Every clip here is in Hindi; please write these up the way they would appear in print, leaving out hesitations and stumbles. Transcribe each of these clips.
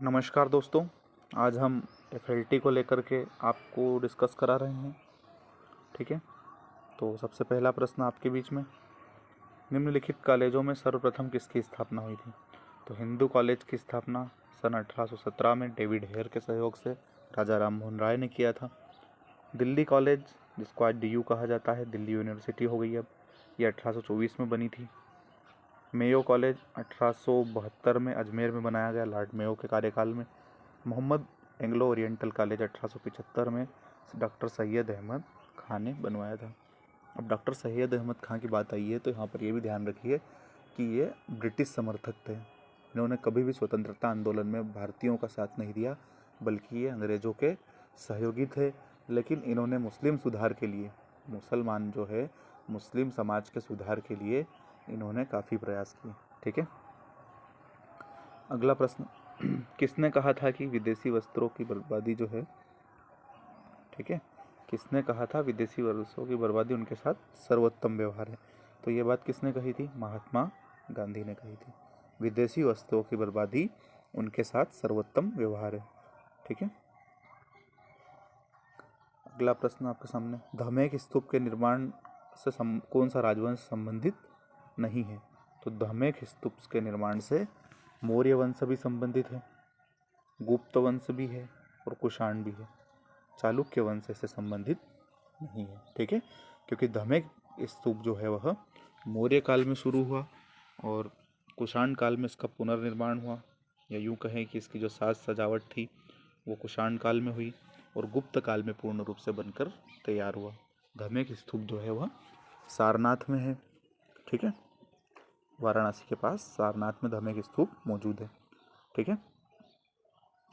नमस्कार दोस्तों। आज हम एफएलटी को लेकर के आपको डिस्कस करा रहे हैं। ठीक है, तो सबसे पहला प्रश्न आपके बीच में, निम्नलिखित कॉलेजों में सर्वप्रथम किसकी स्थापना हुई थी? तो हिंदू कॉलेज की स्थापना सन 1817 में डेविड हेयर के सहयोग से राजा राम मोहन राय ने किया था। दिल्ली कॉलेज, जिसको आज डीयू कहा जाता है, दिल्ली यूनिवर्सिटी हो गई अब, ये 1824 में बनी थी। मेयो कॉलेज 1872 में अजमेर में बनाया गया लॉर्ड मेयो के कार्यकाल में। मोहम्मद एंग्लो ओरिएंटल कॉलेज 1875 में डॉक्टर सैयद अहमद खान ने बनवाया था। अब डॉक्टर सैयद अहमद खान की बात आई है तो यहाँ पर ये भी ध्यान रखिए कि ये ब्रिटिश समर्थक थे। इन्होंने कभी भी स्वतंत्रता आंदोलन में भारतीयों का साथ नहीं दिया, बल्कि ये अंग्रेज़ों के सहयोगी थे। लेकिन इन्होंने मुस्लिम सुधार के लिए, मुसलमान जो है मुस्लिम समाज के सुधार के लिए इन्होंने काफ़ी प्रयास किए। ठीक है, अगला प्रश्न, किसने कहा था कि विदेशी वस्त्रों की बर्बादी जो है, ठीक है, किसने कहा था विदेशी वस्त्रों की बर्बादी उनके साथ सर्वोत्तम व्यवहार है? तो ये बात किसने कही थी? महात्मा गांधी ने कही थी। विदेशी वस्त्रों की बर्बादी उनके साथ सर्वोत्तम व्यवहार है। ठीक है, अगला प्रश्न आपके सामने, धमेक स्तूप के निर्माण से कौन सा राजवंश संबंधित नहीं है? तो धमेक स्तूप के निर्माण से मौर्य वंश भी संबंधित है, गुप्त वंश भी है और कुषाण भी है। चालुक्य वंश से संबंधित नहीं है। ठीक है, क्योंकि धमेक स्तूप जो है वह मौर्य काल में शुरू हुआ और कुषाण काल में इसका पुनर्निर्माण हुआ, या यूँ कहें कि इसकी जो साज सजावट थी वो कुषाण काल में हुई और गुप्त काल में पूर्ण रूप से बनकर तैयार हुआ। धमेक स्तूप जो है वह सारनाथ में है। ठीक है, वाराणसी के पास सारनाथ में धमेक स्तूप मौजूद है। ठीक है,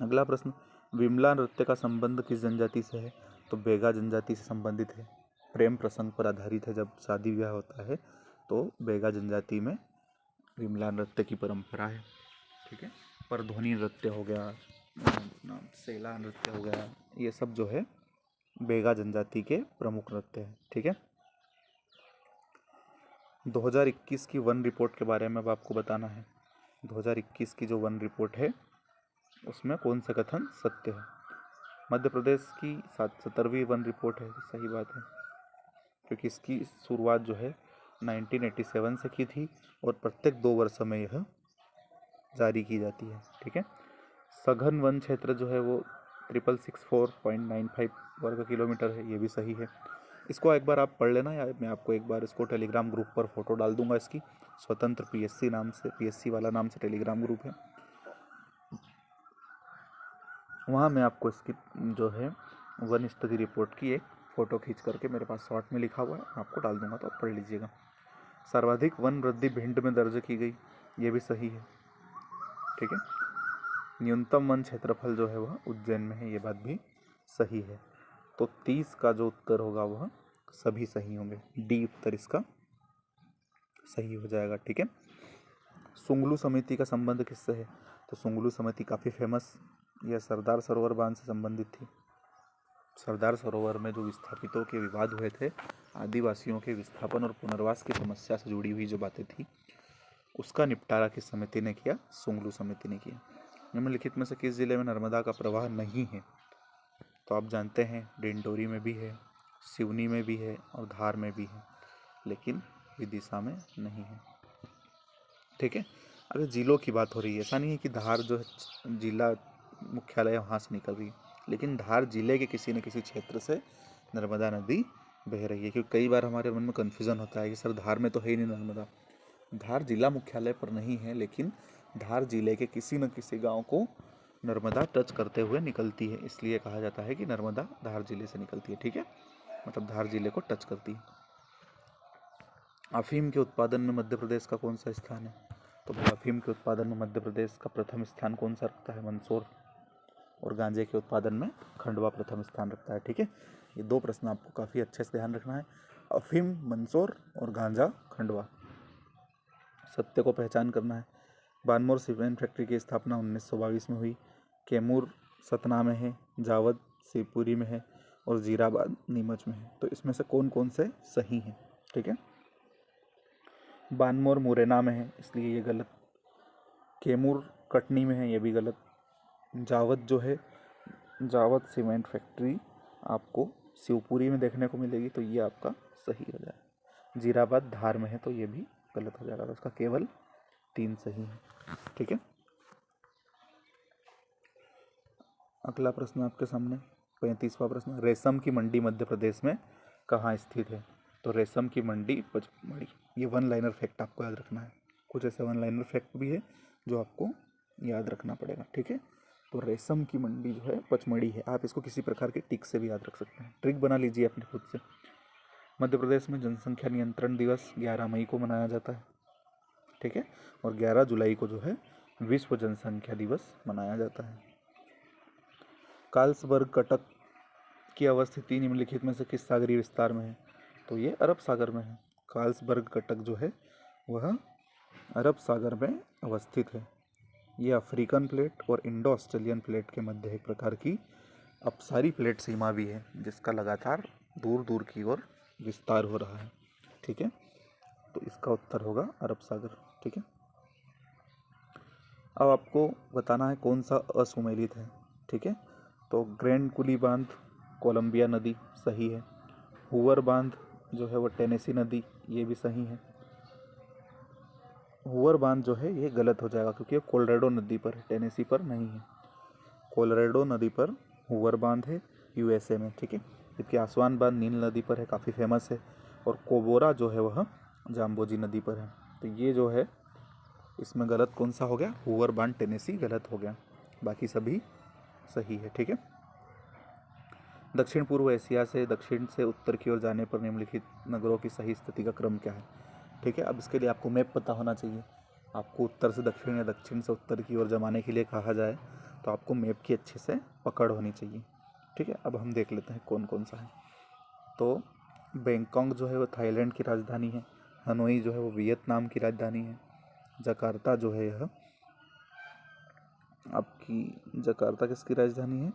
अगला प्रश्न, विमला नृत्य का संबंध किस जनजाति से है? तो बेगा जनजाति से संबंधित है। प्रेम प्रसंग पर आधारित है। जब शादी ब्याह होता है तो बेगा जनजाति में विमला नृत्य की परंपरा है। ठीक है, परध्वनि नृत्य हो गया, सेला नृत्य हो गया, ये सब जो है बेगा जनजाति के प्रमुख नृत्य हैं। ठीक है, 2021 की वन रिपोर्ट के बारे में अब आपको बताना है। 2021 की जो वन रिपोर्ट है उसमें कौन सा कथन सत्य है? मध्य प्रदेश की 77वीं वन रिपोर्ट है, सही बात है, क्योंकि इसकी शुरुआत जो है 1987 से की थी और प्रत्येक 2 वर्ष में यह जारी की जाती है। ठीक है, सघन वन क्षेत्र जो है वो 6664.95 वर्ग किलोमीटर है, ये भी सही है। इसको एक बार आप पढ़ लेना, या मैं आपको एक बार इसको टेलीग्राम ग्रुप पर फोटो डाल दूंगा इसकी। स्वतंत्र पीएससी नाम से, पीएससी वाला नाम से टेलीग्राम ग्रुप है, वहाँ मैं आपको इसकी जो है वन स्टडी रिपोर्ट की एक फ़ोटो खींच करके मेरे पास शॉर्ट में लिखा हुआ है, आपको डाल दूंगा तो आप पढ़ लीजिएगा। सर्वाधिक वन वृद्धि भिंड में दर्ज की गई, ये भी सही है। ठीक है, न्यूनतम वन क्षेत्रफल जो है वह उज्जैन में है, ये बात भी सही है। तो 30 का जो उत्तर होगा वह सभी सही होंगे, डी उत्तर इसका सही हो जाएगा। ठीक है, सुंगलू समिति का संबंध किससे है? तो सुंगलू समिति काफ़ी फेमस, यह सरदार सरोवर बांध से संबंधित थी। सरदार सरोवर में जो विस्थापितों के विवाद हुए थे, आदिवासियों के विस्थापन और पुनर्वास की समस्या से जुड़ी हुई जो बातें थी, उसका निपटारा किस समिति ने किया? सुंगलू समिति ने किया। निम्नलिखित में से किस जिले में नर्मदा का प्रवाह नहीं है? तो आप जानते हैं डिंडोरी में भी है, सिवनी में भी है और धार में भी है, लेकिन विदिशा में नहीं है। ठीक है, अगर जिलों की बात हो रही है, ऐसा नहीं है कि धार जो है जिला मुख्यालय वहाँ से निकल रही है, लेकिन धार जिले के किसी न किसी क्षेत्र से नर्मदा नदी बह रही है। क्योंकि कई बार हमारे मन में कन्फ्यूज़न होता है कि सर धार में तो है ही नहीं नर्मदा। धार जिला मुख्यालय पर नहीं है, लेकिन धार जिले के किसी न किसी गांव को नर्मदा टच करते हुए निकलती है, इसलिए कहा जाता है कि नर्मदा धार जिले से निकलती है। ठीक है, मतलब धार जिले को टच करती है। अफीम के उत्पादन में मध्य प्रदेश का कौन सा स्थान है? तो अफीम के उत्पादन में मध्य प्रदेश का प्रथम स्थान कौन सा रखता है? मंदसौर। और गांजे के उत्पादन में खंडवा प्रथम स्थान रखता है। ठीक है, ये 2 प्रश्न आपको काफ़ी अच्छे से ध्यान रखना है। अफीम मंदसौर और गांजा खंडवा। सत्य को पहचान करना है। बानमोर सीमेंट फैक्ट्री की स्थापना 1922 में हुई। कैमूर सतना में है, जावद शिवपुरी में है और जीराबाद नीमच में है। तो इसमें से कौन कौन से सही हैं? ठीक है, बानमोर मुरैना में है, इसलिए ये गलत। कैमूर कटनी में है, ये भी गलत। जावत जो है, जावत सीमेंट फैक्ट्री आपको शिवपुरी में देखने को मिलेगी, तो ये आपका सही हो जाएगा। जीराबाद धार में है, तो ये भी गलत हो जाएगा। तो उसका केवल 3 सही है। ठीक है, अगला प्रश्न आपके सामने 35वां प्रश्न, रेशम की मंडी मध्य प्रदेश में कहाँ स्थित है? तो रेशम की मंडी पचमढ़ी। ये वन लाइनर फैक्ट आपको याद रखना है। कुछ ऐसे वन लाइनर फैक्ट भी है जो आपको याद रखना पड़ेगा। ठीक है, तो रेशम की मंडी जो है पचमढ़ी है। आप इसको किसी प्रकार के टिक से भी याद रख सकते हैं, ट्रिक बना लीजिए अपने खुद से। मध्य प्रदेश में जनसंख्या नियंत्रण दिवस 11 मई को मनाया जाता है। ठीक है, और 11 जुलाई को जो है विश्व जनसंख्या दिवस मनाया जाता है। कार्लसबर्ग कटक की अवस्थिति निम्नलिखित में से किस सागरीय विस्तार में है? तो ये अरब सागर में है। कार्लसबर्ग कटक जो है वह अरब सागर में अवस्थित है। ये अफ्रीकन प्लेट और इंडो ऑस्ट्रेलियन प्लेट के मध्य एक प्रकार की अपसारी प्लेट सीमा भी है, जिसका लगातार दूर दूर की ओर विस्तार हो रहा है। ठीक है, तो इसका उत्तर होगा अरब सागर। ठीक है, अब आपको बताना है कौन सा असुमेलित है। ठीक है, तो ग्रैंड कुली बांध कोलंबिया नदी सही है। हुवर बांध जो है वो टेनेसी नदी, ये भी सही है। हुवर बांध जो है ये गलत हो जाएगा क्योंकि ये कोलोराडो नदी पर है, टेनेसी पर नहीं है। कोलोराडो नदी पर हुवर बांध है यूएसए में। ठीक है, जबकि आसवान बांध नील नदी पर है, काफ़ी फेमस है। और कोबोरा जो है वह जाम्बोजी नदी पर है। तो ये जो है इसमें गलत कौन सा हो गया? हुवर बांध टेनेसी गलत हो गया, बाकी सभी सही है। ठीक है, दक्षिण पूर्व एशिया से दक्षिण से उत्तर की ओर जाने पर निम्नलिखित नगरों की सही स्थिति का क्रम क्या है? ठीक है, अब इसके लिए आपको मैप पता होना चाहिए। आपको उत्तर से दक्षिण या दक्षिण से उत्तर की ओर जमाने के लिए कहा जाए तो आपको मैप की अच्छे से पकड़ होनी चाहिए। ठीक है, अब हम देख लेते हैं कौन कौन सा है। तो बैंकॉक जो है वो थाईलैंड की राजधानी है। हनोई जो है वो वियतनाम की राजधानी है। जकार्ता जो है यह आपकी, जकार्ता किसकी राजधानी है?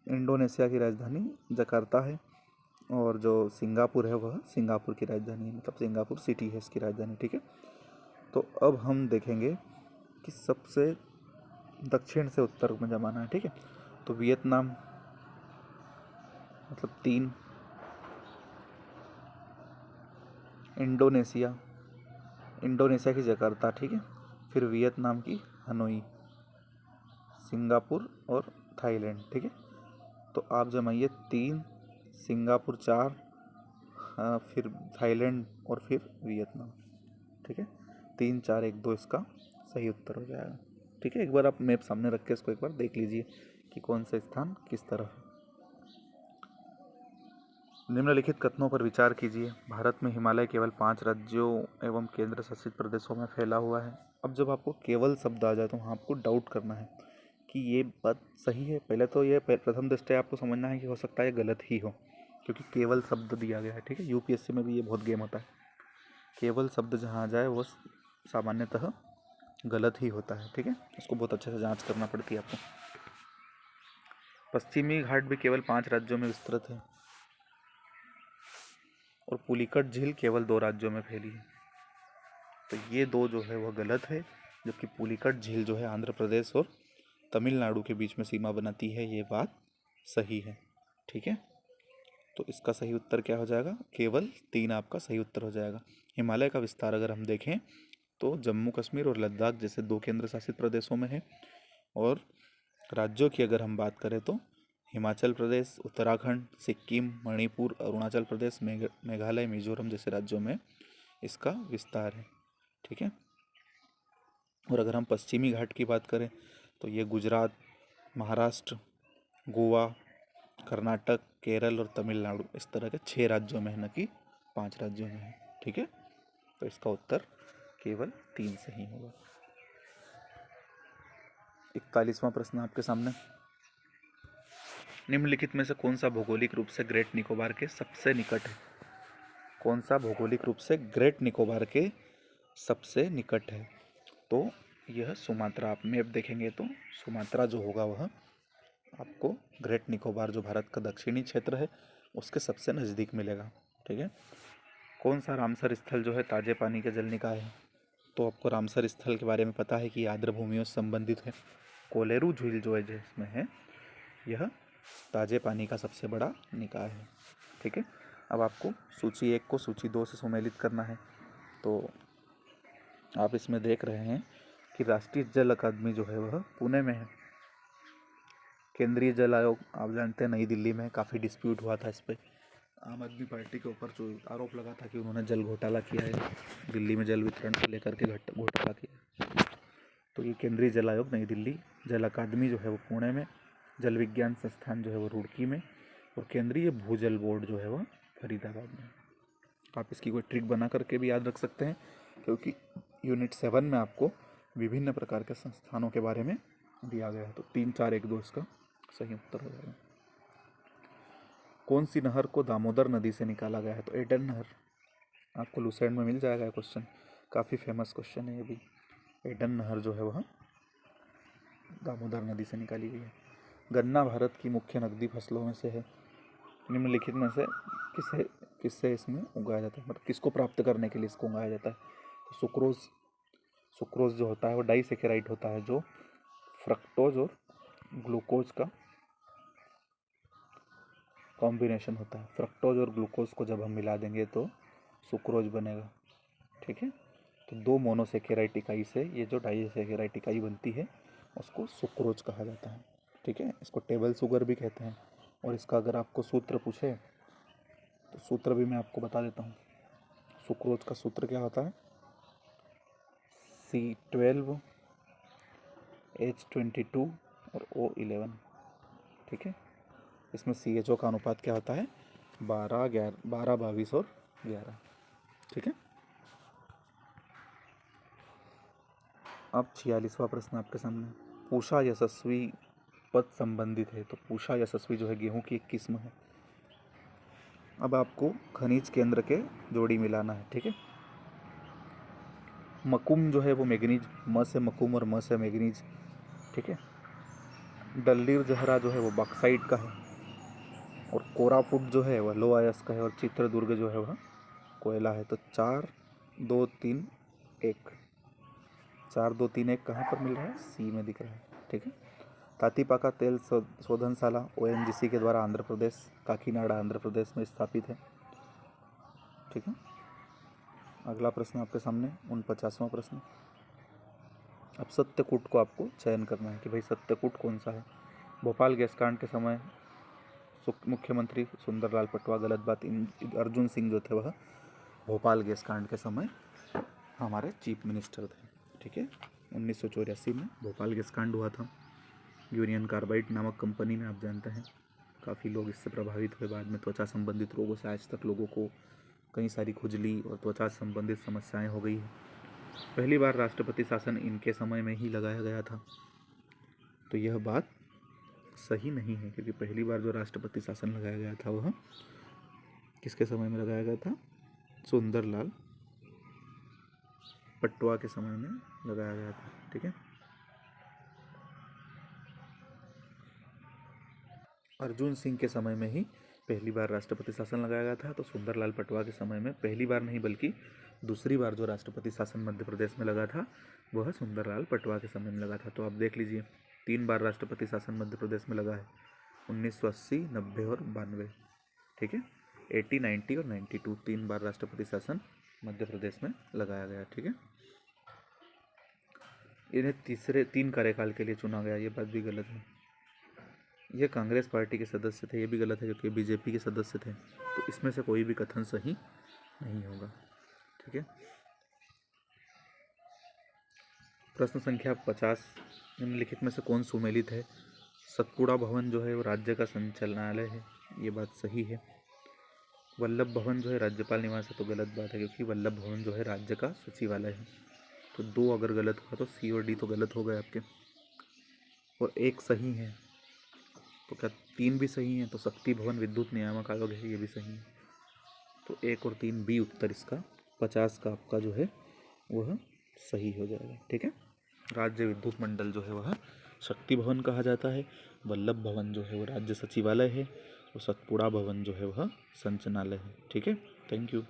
इंडोनेशिया की राजधानी जकार्ता है। और जो सिंगापुर है वह सिंगापुर की राजधानी है, मतलब सिंगापुर सिटी है इसकी राजधानी। ठीक है, तो अब हम देखेंगे कि सबसे दक्षिण से उत्तर में जमाना है। ठीक है, तो वियतनाम मतलब 3, इंडोनेशिया, इंडोनेशिया की जकार्ता। ठीक है, फिर वियतनाम की हनोई, सिंगापुर और थाईलैंड। ठीक है, तो आप जमाइए 3, सिंगापुर 4, फिर थाईलैंड और फिर वियतनाम। ठीक है, 3 4 1 2 इसका सही उत्तर हो जाएगा। ठीक है, एक बार आप मैप सामने रख के इसको एक बार देख लीजिए कि कौन सा स्थान किस तरफ है। निम्नलिखित कथनों पर विचार कीजिए। भारत में हिमालय केवल 5 राज्यों एवं केंद्र शासित प्रदेशों में फैला हुआ है। अब जब आपको केवल शब्द आ जाए तो वहाँ आपको डाउट करना है कि ये बात सही है। पहले तो ये प्रथम दृष्टया आपको समझना है कि हो सकता है ये गलत ही हो, क्योंकि केवल शब्द दिया गया है। ठीक है, यूपीएससी में भी ये बहुत गेम होता है। केवल शब्द जहाँ आ जाए वो सामान्यतः गलत ही होता है। ठीक है, इसको बहुत अच्छे से जांच करना पड़ती है आपको। पश्चिमी घाट भी केवल 5 राज्यों में विस्तृत है और पुलिकट झील केवल 2 राज्यों में फैली है। तो ये 2 जो है वह गलत है, जबकि पुलिकट झील जो है आंध्र प्रदेश और तमिलनाडु के बीच में सीमा बनाती है, ये बात सही है। ठीक है, तो इसका सही उत्तर क्या हो जाएगा? केवल 3 आपका सही उत्तर हो जाएगा। हिमालय का विस्तार अगर हम देखें तो जम्मू कश्मीर और लद्दाख जैसे 2 केंद्र शासित प्रदेशों में है। और राज्यों की अगर हम बात करें तो हिमाचल प्रदेश, उत्तराखंड, सिक्किम, मणिपुर, अरुणाचल प्रदेश, मेघालय, मिजोरम जैसे राज्यों में इसका विस्तार है। ठीक है, और अगर हम पश्चिमी घाट की बात करें तो ये गुजरात, महाराष्ट्र, गोवा, कर्नाटक, केरल और तमिलनाडु इस तरह के 6 राज्यों में है, न कि 5 राज्यों में है। ठीक है, तो इसका उत्तर केवल 3 सही होगा। 41वां प्रश्न आपके सामने, निम्नलिखित में से कौन सा भौगोलिक रूप से ग्रेट निकोबार के सबसे निकट है? कौन सा भौगोलिक रूप से ग्रेट निकोबार के सबसे निकट है? तो यह सुमात्रा। आप मैप देखेंगे तो सुमात्रा जो होगा वह आपको ग्रेट निकोबार जो भारत का दक्षिणी क्षेत्र है उसके सबसे नज़दीक मिलेगा। ठीक है, कौन सा रामसर स्थल जो है ताजे पानी के जल निकाय है? तो आपको रामसर स्थल के बारे में पता है कि आर्द्र भूमियों से संबंधित है। कोलेरू झील जो है जिसमें है, यह ताजे पानी का सबसे बड़ा निकाय है। ठीक है, अब आपको सूची 1 को सूची 2 से सुमेलित करना है। तो आप इसमें देख रहे हैं कि राष्ट्रीय जल अकादमी जो है वह पुणे में है। केंद्रीय जल आयोग आप जानते हैं नई दिल्ली में, काफ़ी डिस्प्यूट हुआ था इस पर। आम आदमी पार्टी के ऊपर जो आरोप लगा था कि उन्होंने जल घोटाला किया है, दिल्ली में जल वितरण को लेकर के घोटाला किया। तो ये केंद्रीय जल आयोग नई दिल्ली, जल अकादमी जो है वो पुणे में, जल विज्ञान संस्थान जो है वो रुड़की में, और केंद्रीय भूजल बोर्ड जो है वह फरीदाबाद में। आप इसकी कोई ट्रिक बना करके भी याद रख सकते हैं, क्योंकि यूनिट 7 में आपको विभिन्न प्रकार के संस्थानों के बारे में दिया गया है। तो 3, 4, 1, 2 इसका सही उत्तर हो जाएगा। कौन सी नहर को दामोदर नदी से निकाला गया है? तो एडन नहर। आपको लुसेंट में मिल जाएगा क्वेश्चन, काफ़ी फेमस क्वेश्चन है ये भी। एडन नहर जो है वह दामोदर नदी से निकाली गई है। गन्ना भारत की मुख्य नकदी फसलों में से है। निम्नलिखित में से किससे इसमें उगाया जाता है, मतलब किसको प्राप्त करने के लिए इसको उगाया जाता है? तो सुक्रोज जो होता है वो डाइसेकेराइड होता है, जो फ्रक्टोज और ग्लूकोज का कॉम्बिनेशन होता है। फ्रक्टोज और ग्लूकोज को जब हम मिला देंगे तो सुक्रोज बनेगा। ठीक है, तो 2 मोनोसेकेराइड इकाई से ये जो डाइसेकेराइड इकाई बनती है उसको सुक्रोज कहा जाता है। ठीक है, इसको टेबल शुगर भी कहते हैं। और इसका अगर आपको सूत्र पूछे तो सूत्र भी मैं आपको बता देता हूँ। सुक्रोज का सूत्र क्या होता है? C12 H22 और O11। ठीक है, इसमें CHO का अनुपात क्या होता है? 12, 22 और 11। ठीक है, अब 46वां प्रश्न आपके सामने। पूषा यशस्वी पद संबंधित है। तो पूषा यशस्वी जो है गेहूं की एक किस्म है। अब आपको खनिज केंद्र के जोड़ी मिलाना है। ठीक है, मकुम जो है वो मैग्नीज, म से मकुम और म से मैग्नीज। ठीक है, डल्लीर जहरा जो है वो बॉक्साइट का है, और कोरापुट जो है वह लो अयस्क का है, और चित्रदुर्ग जो है वह कोयला है। तो 4, 2, 3, 1। 4, 2, 3, 1 कहाँ पर मिल रहा है? सी में दिख रहा है। ठीक है, तातीपाका तेल शोधनशाला ONGC के द्वारा आंध्र प्रदेश, काकीनाडा आंध्र प्रदेश में स्थापित है। ठीक है, अगला प्रश्न आपके सामने 49वां प्रश्न। अब सत्यकूट को आपको चयन करना है कि भाई सत्यकूट कौन सा है। भोपाल गैस कांड के समय मुख्यमंत्री सुंदरलाल पटवा, गलत बात। अर्जुन सिंह जो थे वह भोपाल गैस कांड के समय हमारे चीफ मिनिस्टर थे। ठीक है, 1984 में भोपाल गैस कांड हुआ था। यूनियन कार्बाइड नामक कंपनी में, आप जानते हैं काफ़ी लोग इससे प्रभावित हुए। बाद में त्वचा संबंधित रोगों से आज तक लोगों को कई सारी खुजली और त्वचा संबंधित समस्याएं हो गई है। पहली बार राष्ट्रपति शासन इनके समय में ही लगाया गया था। तो यह बात सही नहीं है, क्योंकि पहली बार जो राष्ट्रपति शासन लगाया गया था वह किसके समय में लगाया गया था? सुंदरलाल पटवा के समय में लगाया गया था। ठीक है, अर्जुन सिंह के समय में ही पहली बार राष्ट्रपति शासन लगाया गया था। तो सुंदरलाल पटवा के समय में पहली बार नहीं बल्कि दूसरी बार जो राष्ट्रपति शासन मध्य प्रदेश में लगा था वह सुंदरलाल पटवा के समय में लगा था। तो आप देख लीजिए 3 बार राष्ट्रपति शासन मध्य प्रदेश में लगा है, 1980, 90 और 92। ठीक है, 80, 90 और 92, 3 बार राष्ट्रपति शासन मध्य प्रदेश में लगाया गया। ठीक है, इन्हें तीसरे 3 कार्यकाल के लिए चुना गया, ये बात भी गलत है। ये कांग्रेस पार्टी के सदस्य थे, ये भी गलत है क्योंकि बीजेपी के सदस्य थे। तो इसमें से कोई भी कथन सही नहीं होगा। ठीक है, प्रश्न संख्या 50। निम्नलिखित में से कौन सुमेलित है? सतपुड़ा भवन जो है वो राज्य का संचालनालय है, ये बात सही है। वल्लभ भवन जो है राज्यपाल निवास है, तो गलत बात है, क्योंकि वल्लभ भवन जो है राज्य का सचिवालय है। तो 2 अगर गलत हुआ तो C और D तो गलत हो गए आपके, और 1 सही है। तो क्या 3 भी सही है? तो शक्ति भवन विद्युत नियामक आयोग है, ये भी सही है। तो 1 और 3 बी उत्तर इसका 50 का आपका जो है वह सही हो जाएगा। ठीक है, राज्य विद्युत मंडल जो है वह शक्ति भवन कहा जाता है, वल्लभ भवन जो है वो राज्य सचिवालय है, और सतपुड़ा भवन जो है वह संचालनालय है। ठीक है, थैंक यू।